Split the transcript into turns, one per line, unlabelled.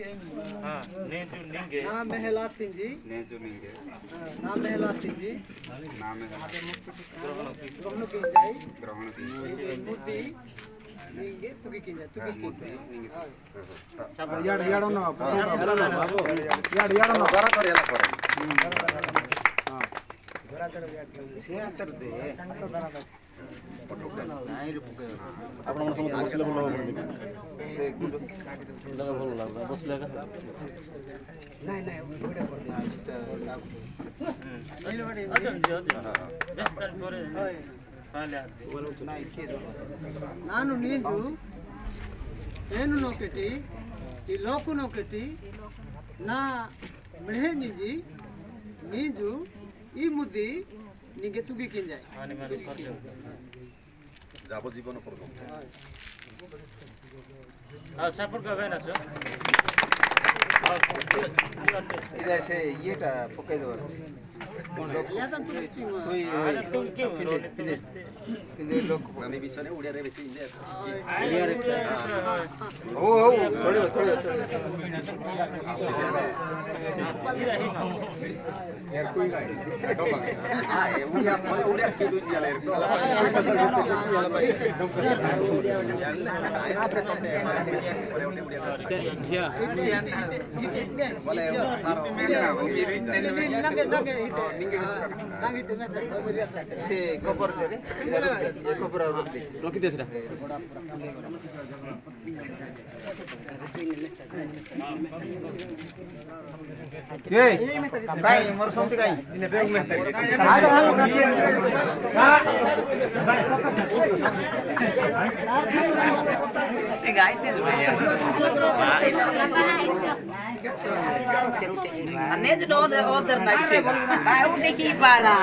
नाम महला सिंह जी नाम महला सिंह जी ग्रहण की जाए मुद्दी निंगे तुगी की जाए तुगी की
याड याड ना बाबू याड याड ना बरा कर याला करे हां बरा कर से अंतर दे ନାଇଁ ରେ ପକେଇ ଆପଣ ମାନେ ସମସ୍ତେ ବସିଲେ ଭଲ ହବ ସେ ଜାଗା ଭଲ ଲାଗଲା ବସିଲେ ଏକା ନାଇଁ ନାଇଁ ଭିଡିଓ କରି ଦେ ସେଟା
ನಾನು ನೀಜು ಏನು ನೋಕೆಟಿ ಈ ಲೋಕು ನೋಕೆಟಿ ನಾ ಮಿಳೆ ನಿಜಿ ನೀಜು ಈ ಮುದ್ದಿ ನಿಗೆ ತುಗಿ ಕಿಂಜಾಯ್
যাবজীবন করব
সাপোর্ট করবে না স্যার
এটা সে ইয়েটা পকাই দেবার আছে
আমি বিষয়ে ওড়িয়ারে বেশি ইন্ডিয়া
ও ও থোড়ি থোড়ি यार कोई हां ओडिया ओडिया के दूध जाला यार से कपर दे रे ये कपर रखी दे सेटा ए भाई मोर समति काई इने बेग में
से गाइड दे भैया अनेज नो ओदर नाइस से बाय उठे की पारा